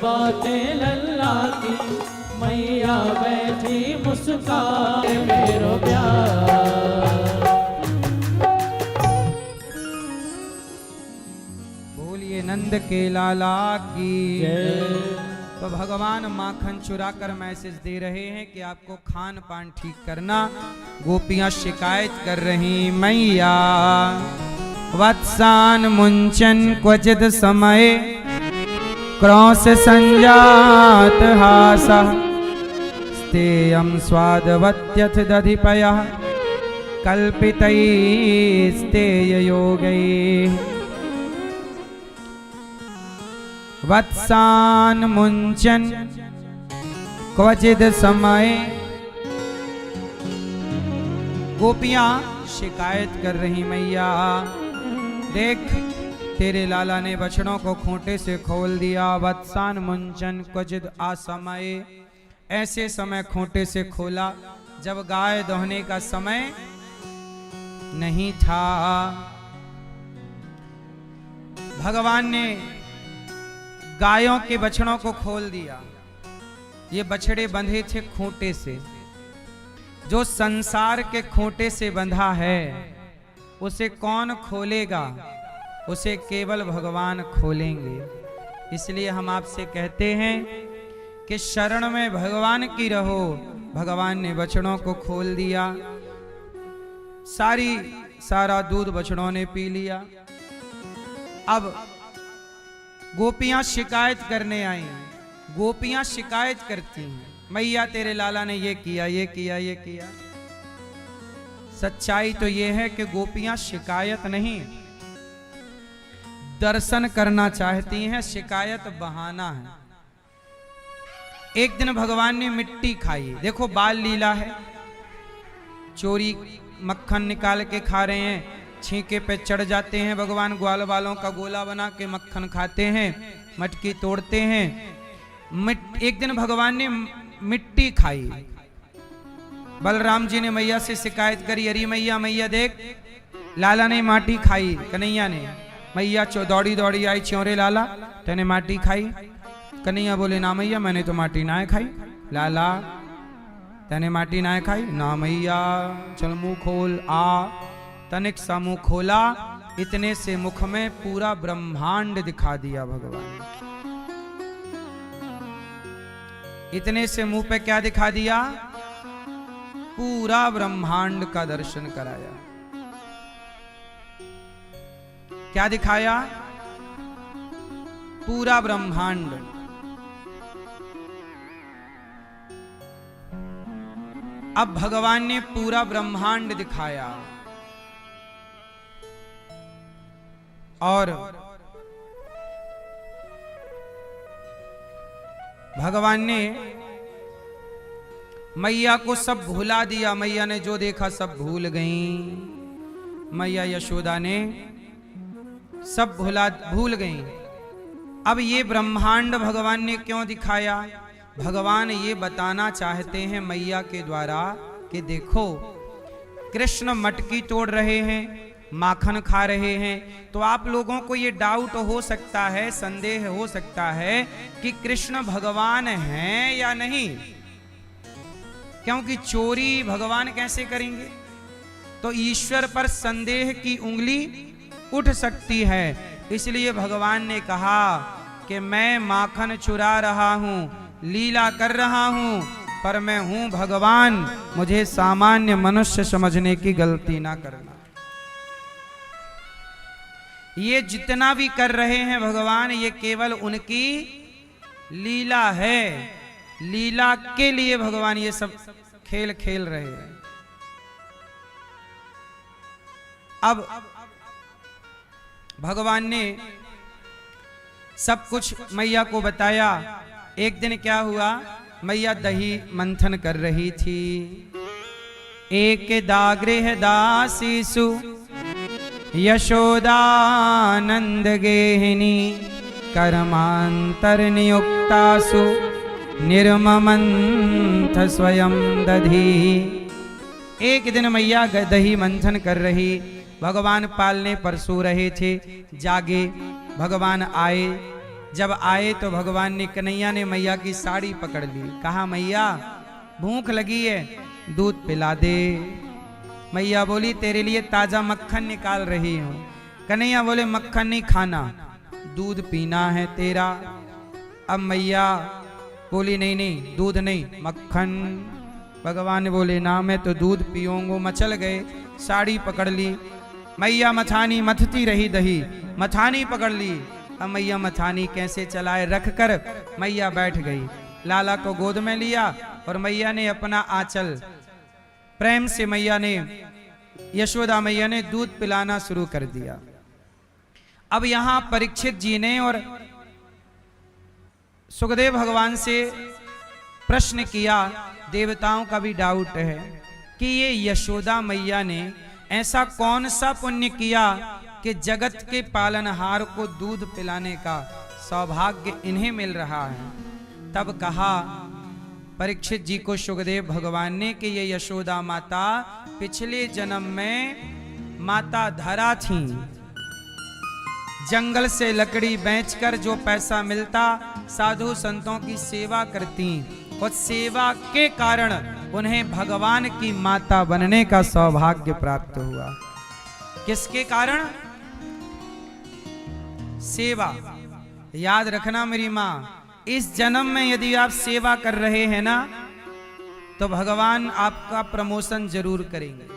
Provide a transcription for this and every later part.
बातें लल्ला की, मैया बैठी मुस्काए मेरो प्यार। बोलिए नंद के लाला की जय। तो भगवान माखन चुरा कर मैसेज दे रहे हैं कि आपको खान पान ठीक करना। गोपियां शिकायत कर रही, मैया वत्सान मुंचन क्वचित समय क्रौस संजात हासा स्तेयं स्वादवत्यथ दधिपयः कल्पितैस्तेय योगैः। वत्सान मुंचन क्वचित समय, गोपियां शिकायत कर रही, मैया देख तेरे लाला ने बछड़ों को खूंटे से खोल दिया। वत्सान मुंचन क्वचित असमय, ऐसे समय खूंटे से खोला जब गाय दोहने का समय नहीं था। भगवान ने गायों के बछड़ों को खोल दिया। ये बछड़े बंधे थे खूंटे से। जो संसार के खूंटे से बंधा है उसे कौन खोलेगा? उसे केवल भगवान खोलेंगे। इसलिए हम आपसे कहते हैं कि शरण में भगवान की रहो। भगवान ने बछड़ों को खोल दिया, सारा दूध बछड़ों ने पी लिया। अब गोपियां शिकायत करने आई। गोपियां शिकायत करती हैं, मैया तेरे लाला ने ये किया, ये किया, ये किया। सच्चाई तो ये है कि गोपियां शिकायत नहीं, दर्शन करना चाहती हैं। शिकायत बहाना है। एक दिन भगवान ने मिट्टी खाई। देखो बाल लीला है, चोरी मक्खन निकाल के खा रहे हैं, छींके पे चढ़ जाते हैं भगवान, ग्वाल बालों का गोला बना के मक्खन खाते हैं, मटकी तोड़ते हैं। एक दिन भगवान ने मिट्टी खाई। बलराम जी ने मैया से शिकायत करी, अरे मैया मैया देख लाला ने माटी खाई। कन्हैया ने, मैया दौड़ी दौड़ी आई, च्योरे लाला तेने माटी खाई? कन्हैया बोले ना मैया मैंने तो माटी ना खाई। लाला तेने माटी ना खाई? ना मैया। चल मुंह खोल। आ तनिक सा मुंह खोला, इतने से मुख में पूरा ब्रह्मांड दिखा दिया भगवान। इतने से मुंह पे क्या दिखा दिया? पूरा ब्रह्मांड का दर्शन कराया। क्या दिखाया? पूरा ब्रह्मांड। अब भगवान ने पूरा ब्रह्मांड दिखाया और भगवान ने मैया को सब भुला दिया। मैया ने जो देखा सब भूल गईं। मैया यशोदा ने सब भूल गईं। अब ये ब्रह्मांड भगवान ने क्यों दिखाया? भगवान ये बताना चाहते हैं मैया के द्वारा कि देखो कृष्ण मटकी तोड़ रहे हैं, माखन खा रहे हैं, तो आप लोगों को ये डाउट हो सकता है, संदेह हो सकता है कि कृष्ण भगवान हैं या नहीं, क्योंकि चोरी भगवान कैसे करेंगे? तो ईश्वर पर संदेह की उंगली उठ सकती है। इसलिए भगवान ने कहा कि मैं माखन चुरा रहा हूं, लीला कर रहा हूं, पर मैं हूं भगवान, मुझे सामान्य मनुष्य समझने की गलती ना करना। ये जितना भी कर रहे हैं भगवान, ये केवल उनकी लीला है। लीला के लिए भगवान ये सब खेल खेल रहे हैं। अब भगवान ने सब कुछ मैया को बताया। एक दिन क्या हुआ, मैया दही मंथन कर रही थी। एक दागृह दासीसु यशोदानंद गेहिनी कर्मांतर नियुक्तासु निर्ममंथ स्वयं दधी। एक दिन मैया दही मंथन कर रही, भगवान पालने पर सो रहे थे। जागे भगवान आए, जब आए तो भगवान ने, कन्हैया ने मैया की साड़ी पकड़ ली, कहा मैया भूख लगी है, दूध पिला दे। मैया बोली तेरे लिए ताजा मक्खन निकाल रही हूं। कन्हैया बोले मक्खन नहीं खाना, दूध पीना है तेरा। अब मैया बोली नहीं नहीं दूध नहीं, मक्खन। भगवान बोले ना मैं तो दूध पीऊंगा। मचल गए, साड़ी पकड़ ली, मैया मथानी मथती रही दही, मथानी पकड़ ली। अब मैया मथानी कैसे चलाए, रख कर मैया बैठ गई। लाला को गोद में लिया और मैया ने अपना आंचल प्रेम से मैया ने, यशोदा मैया ने दूध पिलाना शुरू कर दिया। अब यहां परीक्षित जी ने और सुखदेव भगवान से प्रश्न किया, देवताओं का भी डाउट है कि ये यशोदा मैया ने ऐसा कौन सा पुण्य किया कि जगत के पालनहार को दूध पिलाने का सौभाग्य इन्हें मिल रहा है। तब कहा परीक्षित जी को सुखदेव भगवान ने कि ये यशोदा माता पिछले जन्म में माता धरा थी, जंगल से लकड़ी बेचकर जो पैसा मिलता साधु संतों की सेवा करती, और सेवा के कारण उन्हें भगवान की माता बनने का सौभाग्य प्राप्त हुआ। किसके कारण? सेवा। याद रखना मेरी मां, इस जन्म में यदि आप सेवा कर रहे हैं ना तो भगवान आपका प्रमोशन जरूर करेंगे।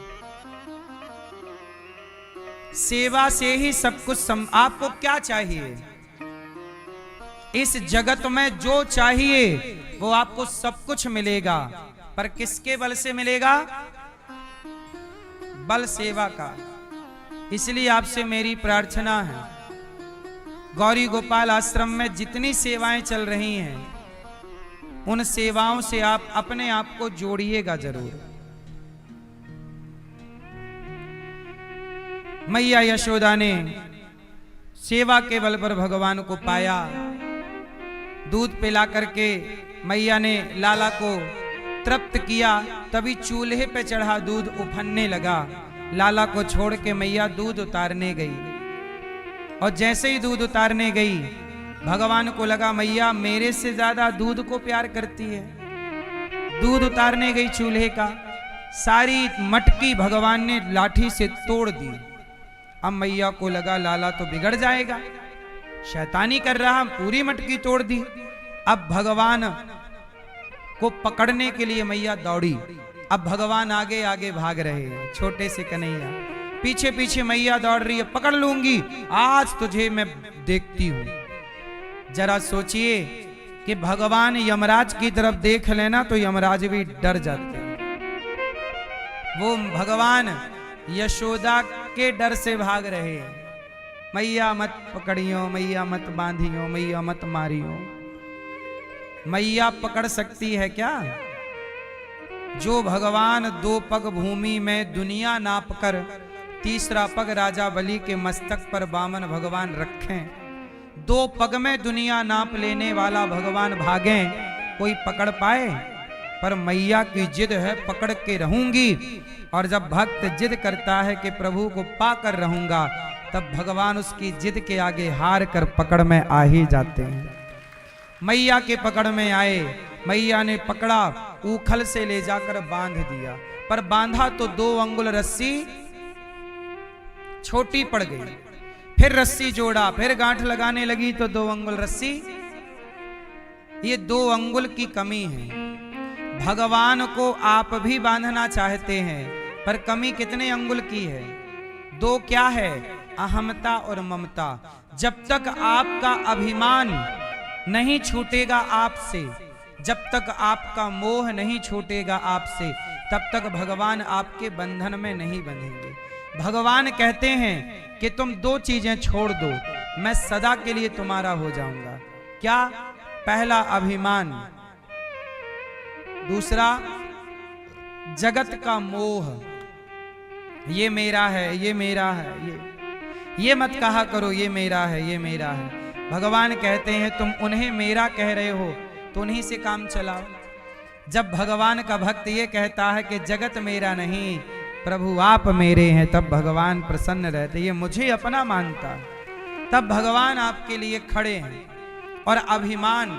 सेवा से ही सब कुछ आपको क्या चाहिए? इस जगत में जो चाहिए वो आपको सब कुछ मिलेगा, पर किसके बल से मिलेगा? बल सेवा का। इसलिए आपसे मेरी प्रार्थना है, गौरी गोपाल आश्रम में जितनी सेवाएं चल रही हैं उन सेवाओं से आप अपने आप को जोड़िएगा जरूर। मैया यशोदा ने सेवा के बल पर भगवान को पाया। दूध पिला करके मैया ने लाला को तृप्त किया, तभी चूल्हे पे चढ़ा दूध उफनने लगा। लाला को छोड़ के मैया दूध उतारने गई, और जैसे ही दूध उतारने गई भगवान को लगा मैया मेरे से ज्यादा दूध को प्यार करती है। दूध उतारने गई चूल्हे का, सारी मटकी भगवान ने लाठी से तोड़ दी। अब मैया को लगा लाला तो बिगड़ जाएगा, शैतानी कर रहा, पूरी मटकी तोड़ दी। अब भगवान को पकड़ने के लिए मैया दौड़ी। अब भगवान आगे आगे भाग रहे हैं, छोटे से कन्हैया पीछे पीछे मैया दौड़ रही है, पकड़ लूंगी आज तुझे मैं देखती हूं। जरा सोचिए कि भगवान यमराज की तरफ देख लेना तो यमराज भी डर जाते हैं। वो भगवान यशोदा के डर से भाग रहे हैं, मैया मत पकड़ियो, मैया मत बांधियो, मैया मत मारियो। मैया पकड़ सकती है क्या? जो भगवान 2 पग भूमि में दुनिया नाप कर 3रा पग राजा बलि के मस्तक पर वामन भगवान रखें, 2 पग में दुनिया नाप लेने वाला भगवान भागे, कोई पकड़ पाए? पर मैया की जिद है, पकड़ के रहूंगी। और जब भक्त जिद करता है कि प्रभु को पाकर रहूंगा, तब भगवान उसकी जिद के आगे हार कर पकड़ में आ ही जाते हैं। मैया के पकड़ में आए, मैया ने पकड़ा, ऊखल से ले जाकर बांध दिया, पर बांधा तो 2 अंगुल रस्सी छोटी पड़ गई। फिर रस्सी जोड़ा, फिर गांठ लगाने लगी तो 2 अंगुल रस्सी, ये 2 अंगुल की कमी है। भगवान को आप भी बांधना चाहते हैं, पर कमी कितने अंगुल की है? 2 क्या है? अहमता और ममता। जब तक आपका अभिमान नहीं छूटेगा आपसे, जब तक आपका मोह नहीं छूटेगा आपसे, तब तक भगवान आपके बंधन में नहीं बंधेंगे। भगवान कहते हैं कि तुम 2 चीजें छोड़ दो, मैं सदा के लिए तुम्हारा हो जाऊंगा। क्या? पहला अभिमान, दूसरा जगत का मोह। ये मेरा है, ये मेरा है, ये मत कहा करो ये मेरा है, ये मेरा है। भगवान कहते हैं तुम उन्हें मेरा कह रहे हो तो उन्हीं से काम चलाओ। जब भगवान का भक्त ये कहता है कि जगत मेरा नहीं, प्रभु आप मेरे हैं, तब भगवान प्रसन्न रहते। ये मुझे अपना मानता, तब भगवान आपके लिए खड़े हैं। और अभिमान।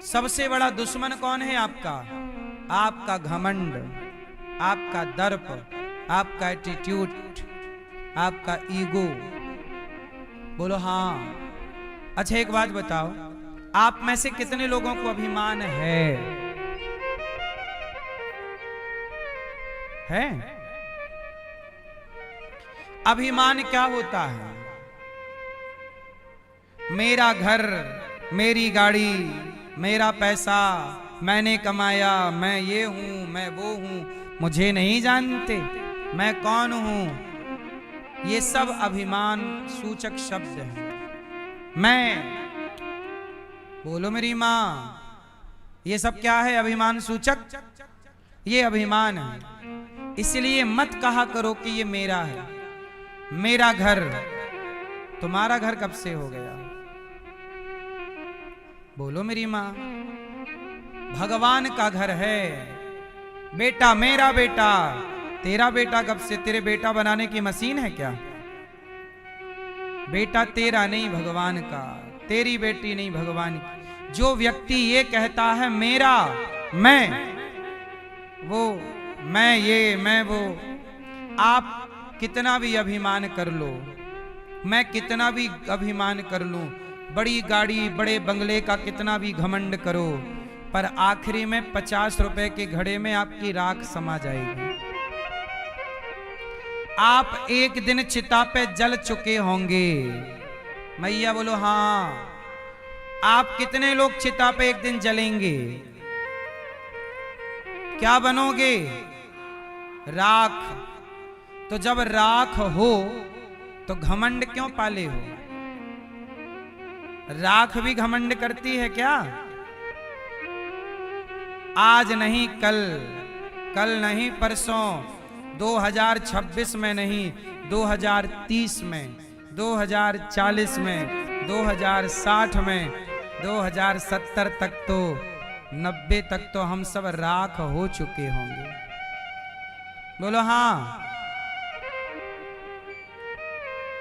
सबसे बड़ा दुश्मन कौन है आपका? आपका घमंड, आपका दर्प, आपका एटीट्यूड, आपका ईगो। बोलो हाँ। अच्छा एक बात बताओ, आप में से कितने लोगों को अभिमान है? अभिमान क्या होता है? मेरा घर, मेरी गाड़ी, मेरा पैसा, मैंने कमाया, मैं ये हूं, मैं वो हूं, मुझे नहीं जानते, मैं कौन हूं। ये सब अभिमान सूचक शब्द हैं। मैं, बोलो मेरी मां, ये सब क्या है? अभिमान सूचक। ये अभिमान है। इसलिए मत कहा करो कि ये मेरा है। मेरा घर, तुम्हारा घर कब से हो गया? बोलो मेरी मां। भगवान का घर है। बेटा, मेरा बेटा, तेरा बेटा कब से? तेरे बेटा बनाने की मशीन है क्या? बेटा तेरा नहीं, भगवान का। तेरी बेटी नहीं, भगवान की। जो व्यक्ति ये कहता है मेरा, मैं, वो, मैं ये, मैं वो, आप कितना भी अभिमान कर लो, मैं कितना भी अभिमान कर लूं, बड़ी गाड़ी, बड़े बंगले का कितना भी घमंड करो, पर आखिरी में 50 रुपए के घड़े में आपकी राख समा जाएगी। आप एक दिन चिता पे जल चुके होंगे। मैया बोलो हाँ। आप कितने लोग चिता पे एक दिन जलेंगे? क्या बनोगे? राख। तो जब राख हो तो घमंड क्यों पाले हो? राख भी घमंड करती है क्या? आज नहीं कल, कल नहीं परसों, 2026 में नहीं, 2030 में, 2040 में, 2060 में, 2070 तक तो, 90 तक तो हम सब राख हो चुके होंगे। बोलो हाँ।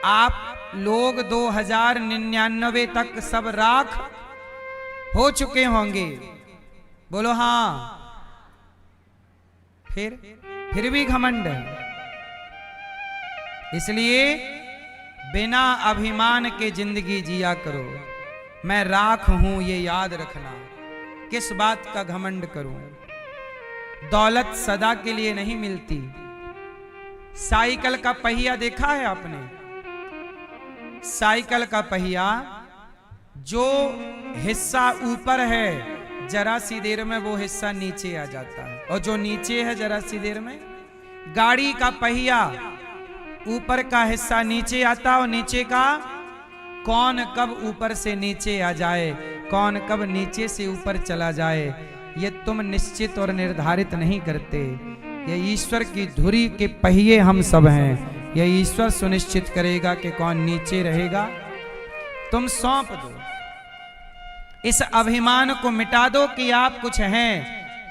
आप लोग 2099 तक सब राख हो चुके होंगे। बोलो हाँ। फिर भी घमंड है। इसलिए बिना अभिमान के जिंदगी जिया करो। मैं राख हूं ये याद रखना। किस बात का घमंड करूं? दौलत सदा के लिए नहीं मिलती। साइकिल का पहिया देखा है आपने? साइकिल का पहिया जो हिस्सा ऊपर है, जरा सी देर में वो हिस्सा नीचे आ जाता है, और जो नीचे है जरा सी देर में। गाड़ी का पहिया, ऊपर का हिस्सा नीचे आता, और नीचे का कौन कब ऊपर से नीचे आ जाए, कौन कब नीचे से ऊपर चला जाए, ये तुम निश्चित और निर्धारित नहीं करते। ये ईश्वर की धुरी के पहिए हम सब हैं। ये ईश्वर सुनिश्चित करेगा कि कौन नीचे रहेगा। तुम सौंप दो, इस अभिमान को मिटा दो कि आप कुछ हैं,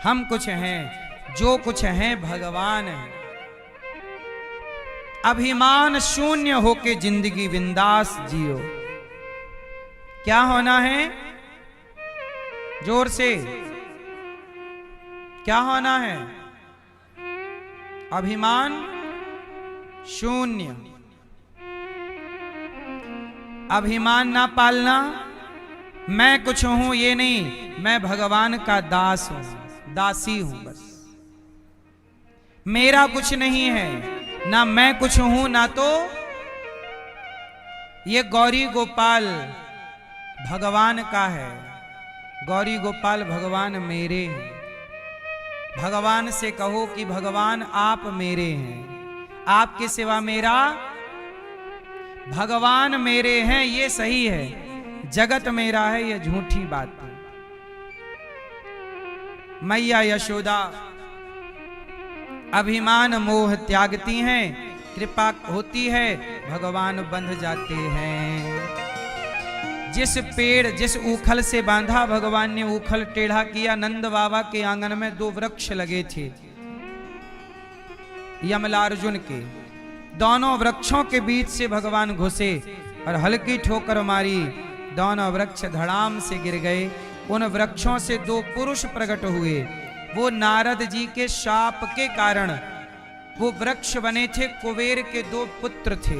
हम कुछ हैं। जो कुछ हैं भगवान है। अभिमान शून्य होके जिंदगी बिंदास जियो। क्या होना है? जोर से क्या होना है? अभिमान शून्य। अभिमान ना पालना। मैं कुछ हूं ये नहीं, मैं भगवान का दास हूं, दासी हूं बस। मेरा कुछ नहीं है, ना मैं कुछ हूं, ना तो ये गौरी गोपाल भगवान का है। गौरी गोपाल भगवान मेरे हैं। भगवान से कहो कि भगवान आप मेरे हैं, आपके सिवा मेरा, भगवान मेरे हैं ये सही है, जगत मेरा है ये झूठी बात है। मैया यशोदा अभिमान मोह त्यागती हैं, कृपा होती है, भगवान बंध जाते हैं। जिस पेड़, जिस ऊखल से बांधा, भगवान ने ऊखल टेढ़ा किया। नंद बाबा के आंगन में 2 वृक्ष लगे थे यमलार्जुन के। दोनों वृक्षों के बीच से भगवान घुसे और हल्की ठोकर मारी। दोनों वृक्ष धड़ाम से गिर गए। उन वृक्षों से दो पुरुष प्रकट हुए। वो नारद जी के शाप के कारण वो वृक्ष बने थे। कुबेर के दो पुत्र थे।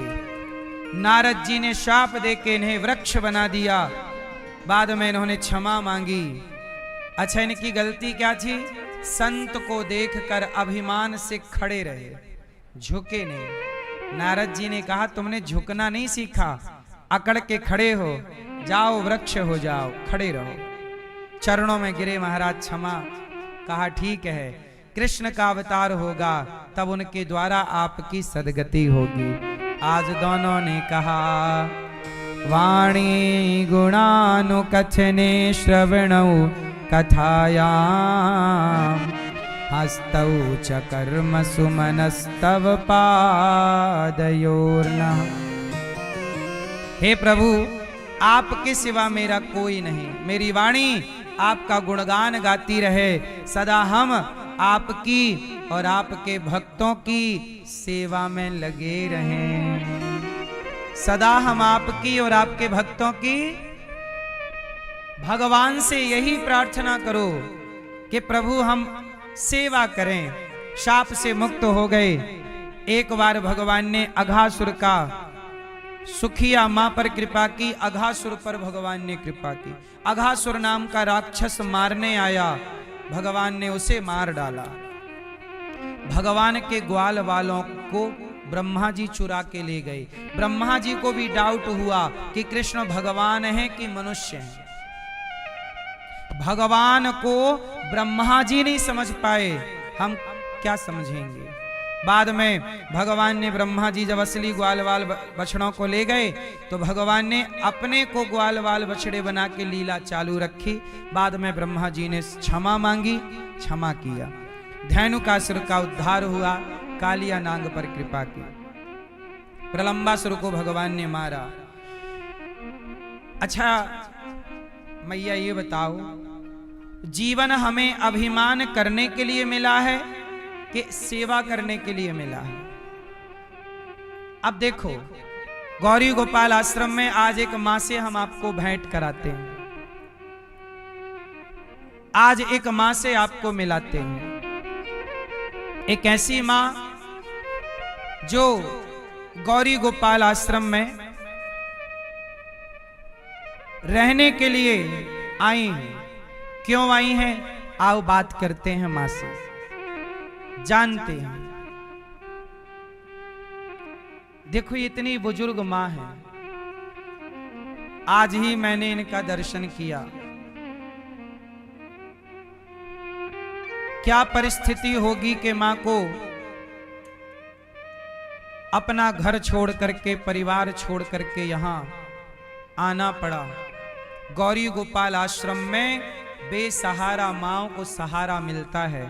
नारद जी ने शाप देके इन्हें वृक्ष बना दिया। बाद में इन्होंने क्षमा मांगी। अच्छा, इनकी गलती क्या थी? संत को देखकर अभिमान से खड़े रहे, झुके नहीं। नारद जी ने कहा तुमने झुकना नहीं सीखा, अकड़ के खड़े हो जाओ, वृक्ष हो जाओ, खड़े रहो। चरणों में गिरे महाराज, क्षमा। कहा ठीक है, कृष्ण का अवतार होगा तब उनके द्वारा आपकी सदगति होगी। आज दोनों ने कहा वाणी गुणानुकथने श्रवणौ कथायां हस्तौ च कर्म सुमनस्तव पादयोर्नः। हे प्रभु, आपके सिवा मेरा कोई नहीं। मेरी वाणी आपका गुणगान गाती रहे। सदा हम आपकी और आपके भक्तों की सेवा में लगे रहें। सदा हम आपकी और आपके भक्तों की, भगवान से यही प्रार्थना करो कि प्रभु हम सेवा करें। शाप से मुक्त हो गए। एक बार भगवान ने अघासुर का, सुखिया मां पर कृपा की, अघासुर पर भगवान ने कृपा की। अघासुर नाम का राक्षस मारने आया, भगवान ने उसे मार डाला। भगवान के ग्वाल वालों को ब्रह्मा जी चुरा के ले गए। ब्रह्मा जी को भी डाउट हुआ कि कृष्ण भगवान है कि मनुष्य है। भगवान को ब्रह्मा जी नहीं समझ पाए, हम क्या समझेंगे। बाद में भगवान ने, ब्रह्मा जी जब असली ग्वाल वाल बछड़ों को ले गए तो भगवान ने अपने को ग्वाल वाल बछड़े बना के लीला चालू रखी। बाद में ब्रह्मा जी ने क्षमा मांगी, क्षमा किया। धेनुकासुर का उद्धार हुआ, कालिया नाग पर कृपा की। प्रलंबासुर को भगवान ने मारा। अच्छा मैया ये बताओ, जीवन हमें अभिमान करने के लिए मिला है कि सेवा करने के लिए मिला है? अब देखो, गौरी गोपाल आश्रम में आज एक मां से हम आपको भेंट कराते हैं। आज एक मां से आपको मिलाते हैं। एक ऐसी मां जो गौरी गोपाल आश्रम में रहने के लिए आई हैं। क्यों आई हैं? आओ बात करते हैं मां से, जानते हैं। देखो इतनी बुजुर्ग मां है। आज ही मैंने इनका दर्शन किया। क्या परिस्थिति होगी कि मां को अपना घर छोड़ करके, परिवार छोड़ करके यहां आना पड़ा। गौरी गोपाल आश्रम में बेसहारा माओं को सहारा मिलता है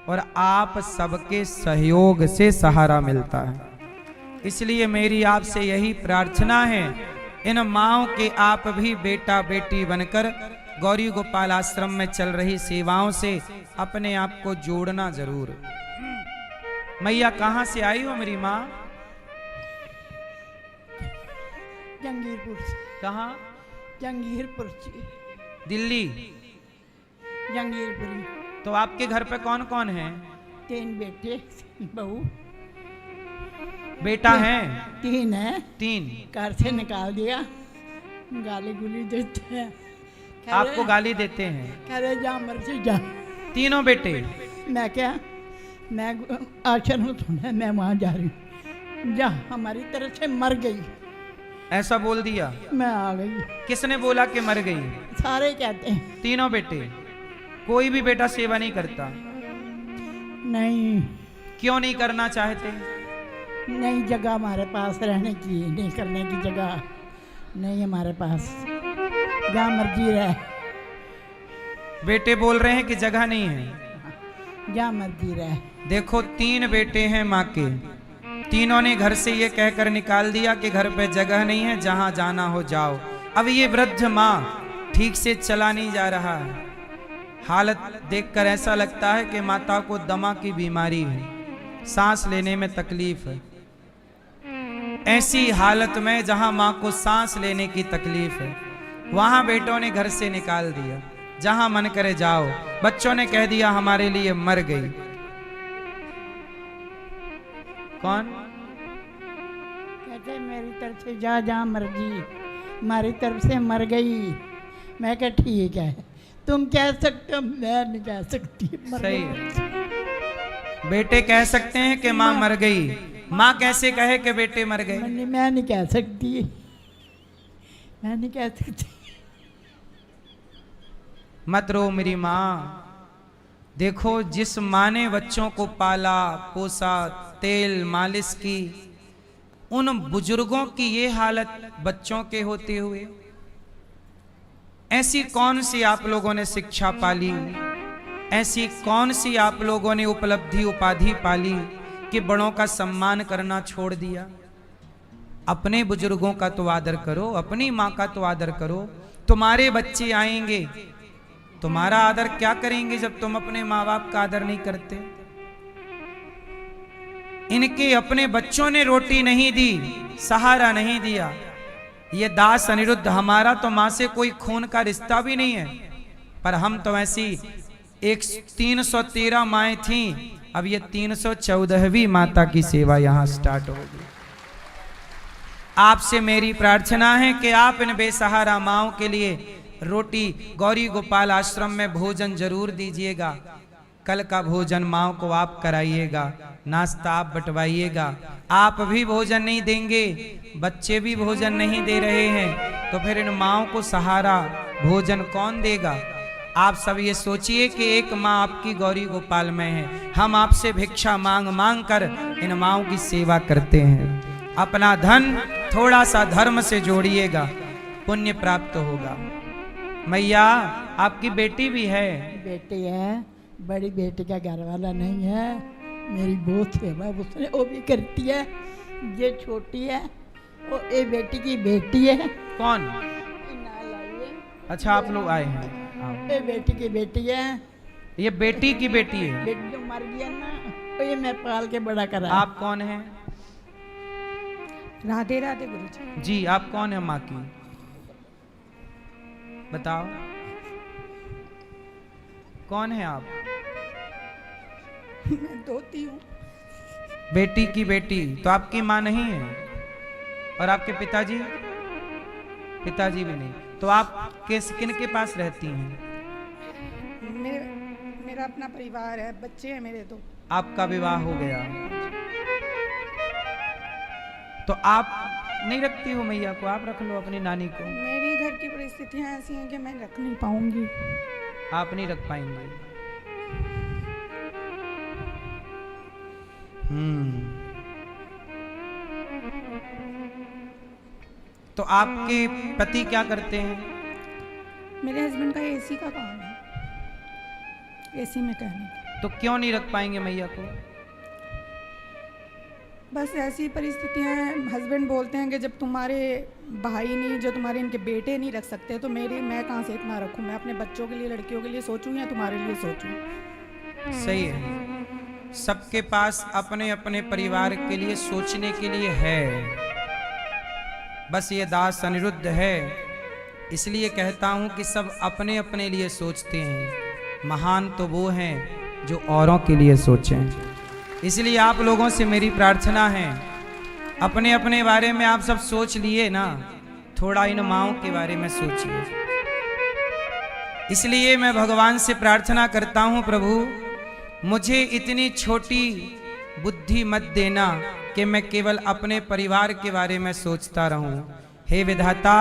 और आप सबके सहयोग से सहारा मिलता है। इसलिए मेरी आपसे यही प्रार्थना है, इन माओं के आप भी बेटा बेटी बनकर गौरी गोपाल आश्रम में चल रही सेवाओं से अपने आप को जोड़ना जरूर। मैया कहां से आई हो मेरी माँ? जंगीरपुर से। कहाँ? जंगीरपुर से। दिल्ली? जंगीरपुरी। तो आपके घर पे कौन कौन है? 3 बेटे, बहू। बेटा है? 3 है। 3? घर से निकाल दिया, गाली गुली देते हैं। आपको गाली देते हैं? कह रहे जा मर्जी जा। तीनों बेटे? मैं क्या, मैं आश्रम सुना, मैं वहाँ जा रही हूँ, जा हमारी तरफ से मर गई। ऐसा बोल दिया? मैं आ गई। किसने बोला कि मर गई? सारे कहते हैं। तीनों बेटे? कोई भी बेटा सेवा नहीं करता? नहीं। क्यों नहीं करना चाहते? नहीं, जगह हमारे पास रहने की नहीं, करने की जगह नहीं हमारे पास, जहाँ मर्जी रहे। बेटे बोल रहे हैं कि जगह नहीं है? जहाँ मर्जी रहे। देखो 3 बेटे हैं माँ के, तीनों ने घर से ये कहकर निकाल दिया कि घर पे जगह नहीं है, जहां जाना हो जाओ। अब ये वृद्ध माँ ठीक से चला नहीं जा रहा है। हालत देखकर ऐसा लगता है कि माता को दमा की बीमारी है, सांस लेने में तकलीफ है। ऐसी हालत में जहां माँ को सांस लेने की तकलीफ है, वहां बेटों ने घर से निकाल दिया, जहां मन करे जाओ। बच्चों ने कह दिया हमारे लिए मर गई। कौन? कहते मेरी तरफ से जा जहाँ मर्जी, हमारी तरफ से मर गई। मैं कहा ठीक है, तुम कह सकते हो, मैं नहीं कह सकती। सही है, बेटे कह सकते हैं कि माँ मर गई, माँ कैसे कहे कि बेटे मर गए? मैं नहीं कह सकती, मैं नहीं कह सकती। मत रो मेरी माँ। देखो जिस माँ ने बच्चों को पाला पोसा, तेल मालिश की, उन बुजुर्गों की ये हालत बच्चों के होते हुए, ऐसी कौन सी आप लोगों ने शिक्षा पाली, ऐसी कौन सी आप लोगों ने उपलब्धि उपाधि पाली कि बड़ों का सम्मान करना छोड़ दिया? अपने बुजुर्गों का तो आदर करो, अपनी माँ का तो आदर करो। तुम्हारे बच्चे आएंगे, तुम्हारा आदर क्या करेंगे जब तुम अपने माँ बाप का आदर नहीं करते? इनके अपने बच्चों ने रोटी नहीं दी, सहारा नहीं दिया। ये दास अनिरुद्ध, हमारा तो माँ से कोई खून का रिश्ता भी नहीं है, पर हम तो ऐसी 313 माएँ थीं, अब ये 314वीं माता की सेवा यहाँ स्टार्ट होगी। आपसे मेरी प्रार्थना है कि आप इन बेसहारा माओं के लिए रोटी गौरी गोपाल आश्रम में भोजन जरूर दीजिएगा। कल का भोजन माओ को आप कराइएगा, नाश्ता आप बंटवाइएगा। आप भी भोजन नहीं देंगे, बच्चे भी भोजन नहीं दे रहे हैं, तो फिर इन माओं को सहारा भोजन कौन देगा? आप सब ये सोचिए कि एक माँ आपकी गौरी गोपाल में है, हम आपसे भिक्षा मांग मांग कर इन माओं की सेवा करते हैं। अपना धन थोड़ा सा धर्म से जोड़िएगा, पुण्य प्राप्त होगा। मैया आपकी बेटी भी है? बेटी है, बड़ी बेटी का घर वाला नहीं है, मेरी बहुत सेवा उसने वो भी करती है। ये छोटी है, वो ये बेटी की बेटी है। कौन? अच्छा आप लोग आए हैं। ये बेटी की बेटी है। ये बेटी की बेटी है? बेटी जो मर गया ना, तो ये मैं पाल के बड़ा करा। आप कौन हैं? राधे राधे गुरुजी। जी आप कौन है माँ की? बताओ कौन है आप? मैं धोती हूँ। बेटी की बेटी तो आपकी माँ नहीं है? और आपके पिताजी? पिताजी भी नहीं। तो आप किन के पास रहती हैं? मेरा अपना परिवार है, बच्चे हैं मेरे। तो आपका विवाह हो गया तो आप नहीं रखती हो मैया को? आप रख लो अपनी नानी को। मेरी घर की परिस्थितियां ऐसी हैं कि मैं रख नहीं पाऊंगी। आप नहीं रख पाएंगे। तो आपके पति क्या करते हैं? मेरे हस्बैंड का एसी का काम है, एसी मैकेनिक। तो क्यों नहीं रख पाएंगे मैया को? बस ऐसी परिस्थितियां हैं। हस्बैंड बोलते हैं कि जब तुम्हारे भाई नहीं, जो तुम्हारे इनके बेटे नहीं रख सकते, तो मैं कहाँ से इतना रखूं? मैं अपने बच्चों के लिए, लड़कियों के लिए सोचूं या तुम्हारे लिए सोचूं? सही है, सबके पास अपने अपने परिवार के लिए सोचने के लिए है। बस ये दास अनिरुद्ध है, इसलिए कहता हूं कि सब अपने अपने लिए सोचते हैं। महान तो वो हैं जो औरों के लिए सोचें। इसलिए आप लोगों से मेरी प्रार्थना है, अपने अपने बारे में आप सब सोच लिए ना, थोड़ा इन माओं के बारे में सोचिए। इसलिए मैं भगवान से प्रार्थना करता हूं, प्रभु मुझे इतनी छोटी बुद्धि मत देना कि मैं केवल अपने परिवार के बारे में सोचता रहूं। हे विधाता,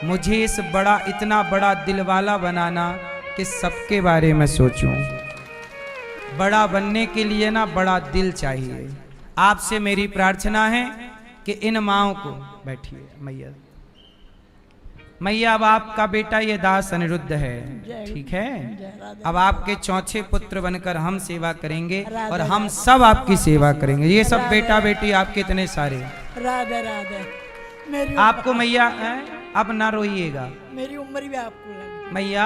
मुझे इतना बड़ा दिल वाला बनाना कि सबके बारे में सोचूं। बड़ा बनने के लिए ना बड़ा दिल चाहिए। आपसे मेरी प्रार्थना है कि इन माओं को, बैठिए मैया, अब आपका बेटा ये दास अनिरुद्ध है, ठीक है? अब आपके चौथे पुत्र बनकर हम सेवा करेंगे और हम सब आपकी सेवा करेंगे। ये सब बेटा बेटी आपके इतने सारे। राधे राधे। मेरी आपको मैया अब ना रोइएगा, मेरी उम्र भी आपको लगी। मैया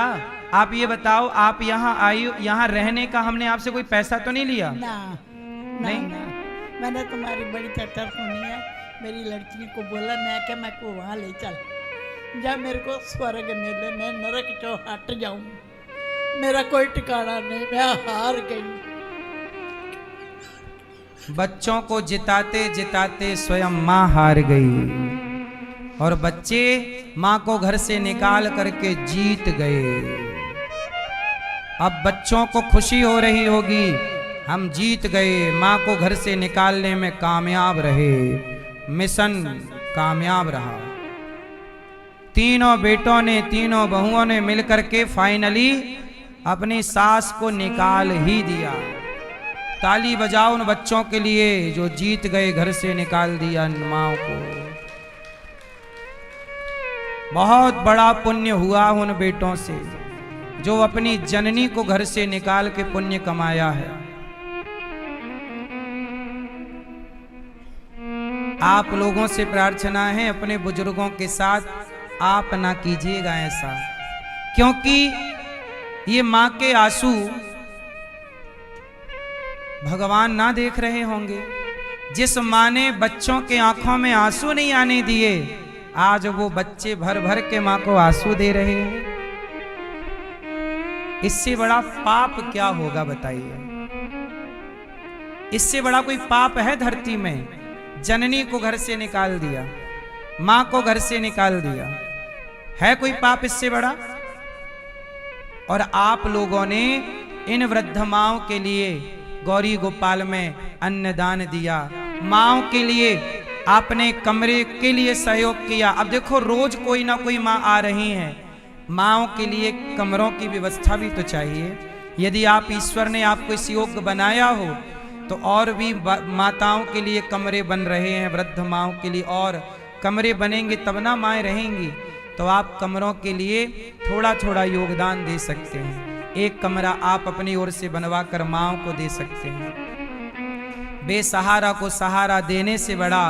आप ये बताओ, आप यहाँ आई, यहाँ रहने का हमने आपसे कोई पैसा तो नहीं लिया? ना, नहीं? ना, मैंने तुम्हारी बड़ी चर्चा सुनी है। मेरी लड़की को बोला, मैं क्या मैं को वहाँ ले चल, जब मेरे को स्वर्ग मिले मैं नरक चो हट जाऊं, मेरा कोई ठिकाना नहीं, मैं हार गई। बच्चों को जिताते जिताते स्वयं माँ हार गई और बच्चे माँ को घर से निकाल करके जीत गए। अब बच्चों को खुशी हो रही होगी, हम जीत गए, माँ को घर से निकालने में कामयाब रहे, मिशन कामयाब रहा। तीनों बेटों ने, तीनों बहुओं ने मिलकर के फाइनली अपनी सास को निकाल ही दिया। ताली बजाओ उन बच्चों के लिए जो जीत गए, घर से निकाल दिया माँ को। बहुत बड़ा पुण्य हुआ उन बेटों से जो अपनी जननी को घर से निकाल के पुण्य कमाया है। आप लोगों से प्रार्थना है, अपने बुजुर्गों के साथ आप ना कीजिएगा ऐसा, क्योंकि ये माँ के आंसू भगवान ना देख रहे होंगे। जिस माँ ने बच्चों के आंखों में आंसू नहीं आने दिए, आज वो बच्चे भर भर के माँ को आंसू दे रहे हैं। इससे बड़ा पाप क्या होगा बताइए? इससे बड़ा कोई पाप है धरती में? जननी को घर से निकाल दिया, माँ को घर से निकाल दिया, है कोई पाप इससे बड़ा? और आप लोगों ने इन वृद्ध माँओं के लिए गौरी गोपाल में अन्नदान दिया, माँओं के लिए आपने कमरे के लिए सहयोग किया। अब देखो रोज कोई ना कोई माँ आ रही हैं, माँओं के लिए कमरों की व्यवस्था भी तो चाहिए। यदि आप ईश्वर ने आपको इस योग्य बनाया हो तो और भी माताओं के लिए कमरे बन रहे हैं, वृद्ध माँओं के लिए और कमरे बनेंगे तब ना माएँ रहेंगी। तो आप कमरों के लिए थोड़ा थोड़ा योगदान दे सकते हैं। एक कमरा आप अपनी ओर से बनवा कर माँओं को दे सकते हैं। बेसहारा को सहारा देने से बड़ा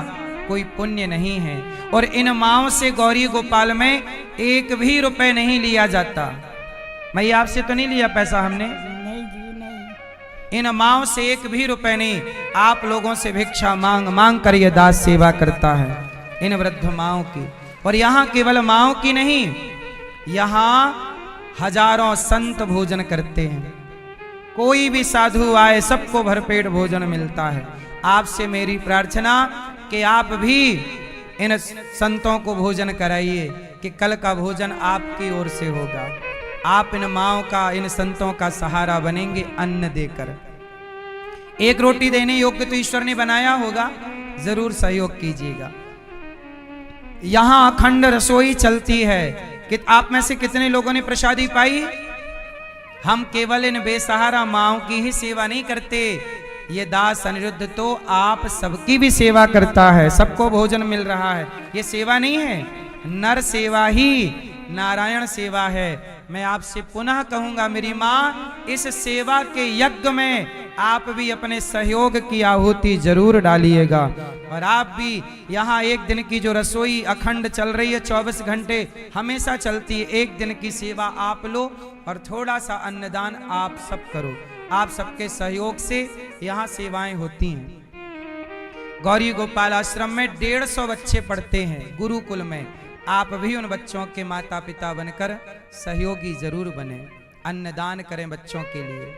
कोई पुण्य नहीं है। और इन माँओं से गौरी गोपाल में एक भी रुपए नहीं लिया जाता। मैं आपसे तो नहीं लिया पैसा हमने? नहीं जी नहीं। इन माँओं से एक भी रुपए नहीं। आप लोगों से भिक्षा मांग मांग कर ये दास सेवा करता है इन वृद्ध माँओं की। और यहाँ केवल माँओं की नहीं, यहाँ हजारों संत भोजन करते हैं। कोई भी साधु आए सबको भरपेट भोजन मिलता है। आपसे मेरी प्रार्थना कि आप भी इन संतों को भोजन कराइए कि कल का भोजन आपकी ओर से होगा। आप इन माँओं का, इन संतों का सहारा बनेंगे अन्न देकर। एक रोटी देने योग्य तो ईश्वर ने बनाया होगा, जरूर सहयोग कीजिएगा। यहाँ अखंड रसोई चलती है कि आप में से कितने लोगों ने प्रसादी पाई? हम केवल इन बेसहारा माँओं की ही सेवा नहीं करते, ये दास अनिरुद्ध तो आप सबकी भी सेवा करता है, सबको भोजन मिल रहा है। ये सेवा नहीं है, नर सेवा ही नारायण सेवा है। मैं आपसे पुनः कहूंगा मेरी माँ, इस सेवा के यज्ञ में आप भी अपने सहयोग की आहुति जरूर डालिएगा। और आप भी यहाँ एक दिन की जो रसोई अखंड चल रही है, 24 घंटे हमेशा चलती है, एक दिन की सेवा आप लो और थोड़ा सा अन्नदान आप सब करो। आप सबके सहयोग से यहाँ सेवाएं होती हैं। गौरी गोपाल आश्रम में 150 बच्चे पढ़ते हैं गुरुकुल में। आप भी उन बच्चों के माता पिता बनकर सहयोगी जरूर बने, अन्नदान करें बच्चों के लिए।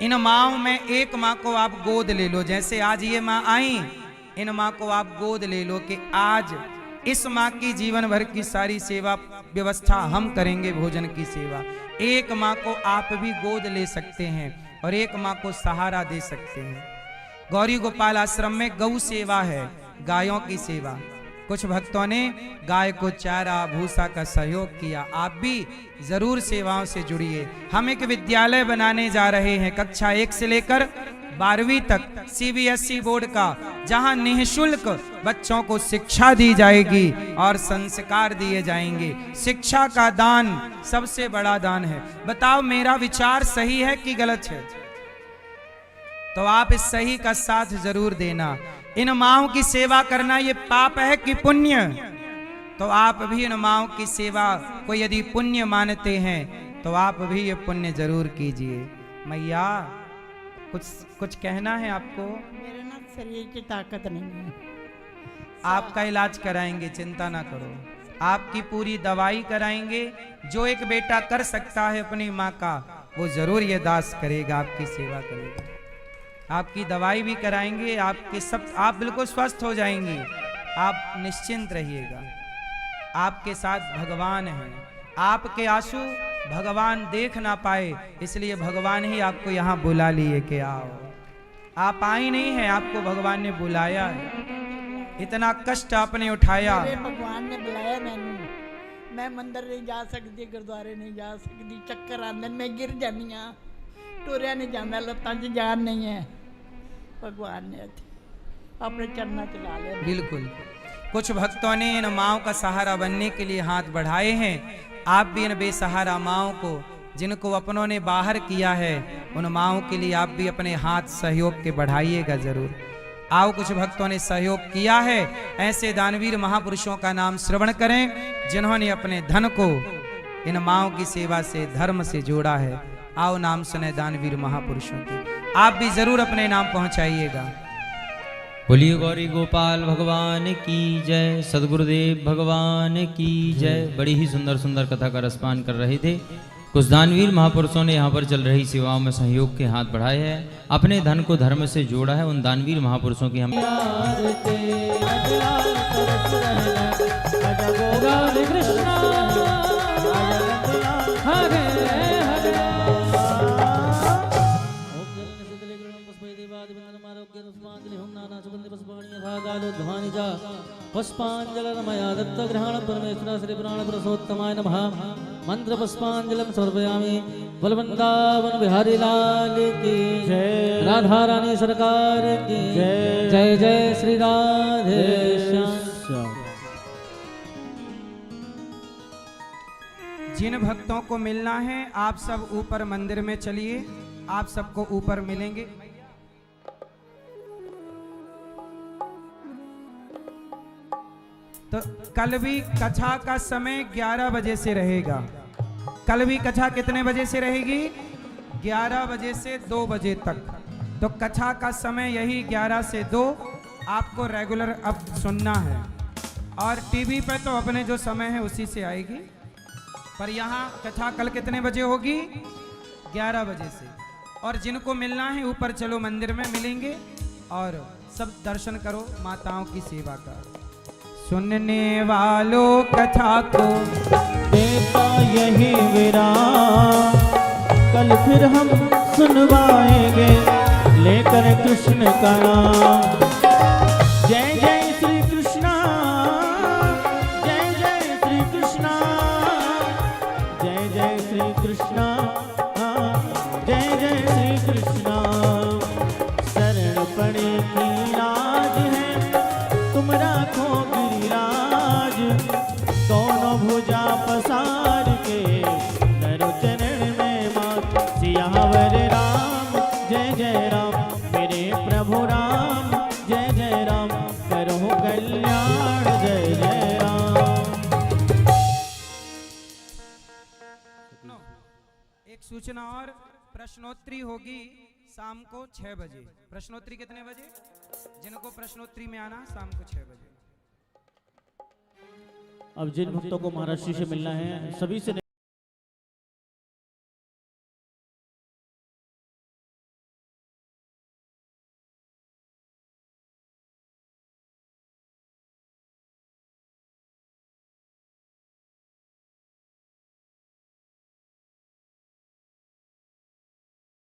इन माँओं में एक माँ को आप गोद ले लो, जैसे आज ये माँ आई, इन माँ को आप गोद ले लो कि आज इस माँ की जीवन भर की सारी सेवा व्यवस्था हम करेंगे, भोजन की सेवा। एक माँ को आप भी गोद ले सकते हैं और एक माँ को सहारा दे सकते हैं। गौरी गोपाल आश्रम में गौ सेवा है, गायों की सेवा। कुछ भक्तों ने गाय को चारा भूसा का सहयोग किया। आप भी जरूर सेवाओं से जुड़िए। हम एक विद्यालय बनाने जा रहे हैं कक्षा 1 से लेकर 12वीं तक, CBSE बोर्ड का, जहां निःशुल्क बच्चों को शिक्षा दी जाएगी और संस्कार दिए जाएंगे। शिक्षा का दान सबसे बड़ा दान है। बताओ मेरा विचार सही है कि गलत है? तो आप इस सही का साथ जरूर देना। इन माँओं की सेवा करना ये पाप है कि पुण्य? तो आप भी इन माँओं की सेवा को यदि पुण्य मानते हैं तो आप भी ये पुण्य जरूर कीजिए। मैया कुछ कहना है आपको? मेरे ना शरीर की ताकत नहीं है। आपका इलाज कराएंगे, चिंता ना करो। आपकी पूरी दवाई कराएंगे। जो एक बेटा कर सकता है अपनी माँ का, वो जरूर ये दास करेगा, आपकी सेवा करेगा। आपकी दवाई भी कराएंगे, आपके सब, आप बिल्कुल स्वस्थ हो जाएंगी। आप निश्चिंत रहिएगा, आपके साथ भगवान हैं। आपके आंसू भगवान देख ना पाए, इसलिए भगवान ही आपको यहाँ बुला लिए कि आओ। आप आई नहीं है, आपको भगवान ने बुलाया है। इतना कष्ट आपने उठाया। मेरे भगवान ने बुलाया मैनू। मैं मंदिर नहीं जा सकती, गुरुद्वारे नहीं जा सकती, चक्कर आंदे मैं गिर जानी हाँ, टुरिया नहीं जाता, लत्तां च जान नहीं है। भगवान ने अपने चरणों च ला लिया। बिल्कुल। कुछ भक्तों ने इन माँओं का सहारा बनने के लिए हाथ बढ़ाए हैं। आप भी इन बेसहारा माँओं को, जिनको अपनों ने बाहर किया है, उन माँओं के लिए आप भी अपने हाथ सहयोग के बढ़ाइएगा जरूर। आओ, कुछ भक्तों ने सहयोग किया है। ऐसे दानवीर महापुरुषों का नाम श्रवण करें, जिन्होंने अपने धन को इन माँओं की सेवा से, धर्म से जोड़ा है। आओ नाम सुने दानवीर महापुरुषों की। आप भी जरूर अपने नाम पहुंचाइएगा। बोलिए गौरी गोपाल भगवान की जय, सदगुरुदेव भगवान की जय। बड़ी ही सुंदर सुंदर कथा का रसपान कर रहे थे। कुछ दानवीर महापुरुषों ने यहाँ पर चल रही सेवाओं में सहयोग के हाथ बढ़ाए हैं, अपने धन को धर्म से जोड़ा है। उन दानवीर महापुरुषों की हम पुष्पांजलिर्मया दत्तग्रहण परमेश्वर श्री प्राण पुरुषोत्तमाय नमः। मंत्र पुष्पांजलिं समर्पयामि। बलवृंदावन बिहारी लाल की जय, राधा रानी सरकार की जय। जय जय श्री राधे श्याम। जिन भक्तों को मिलना है, आप सब ऊपर मंदिर में चलिए, आप सबको ऊपर मिलेंगे। तो कल भी कथा का समय 11 बजे से रहेगा। कल भी कथा कितने बजे से रहेगी? 11 बजे से 2 बजे तक। तो कथा का समय यही 11 से 2 आपको रेगुलर अब सुनना है। और टीवी पे तो अपने जो समय है उसी से आएगी, पर यहाँ कथा कल कितने बजे होगी? 11 बजे से। और जिनको मिलना है ऊपर चलो, मंदिर में मिलेंगे और सब दर्शन करो माताओं की सेवा का। सुनने वालों कथा को देता यही विराम, कल फिर हम सुनवाएंगे लेकर कृष्ण का नाम। जय जय श्री कृष्णा, जय जय श्री कृष्णा, जय जय श्री कृष्णा, जय जय श्री कृष्णा। शरण पड़े की लाज है, तुम राखो गिरिराज, दोनों भुजा पसार के धरो चरण में मात। सियावर राम जय जय राम, मेरे प्रभु राम जय जय राम, करो कल्याण जय जय राम। एक सूचना और, प्रश्नोत्तरी होगी शाम को 6 बजे। प्रश्नोत्तरी कितने बजे? जिनको प्रश्नोत्तरी में आना शाम को 6 बजे। अब जिन भक्तों को महाराष्ट्र से मिलना है सभी से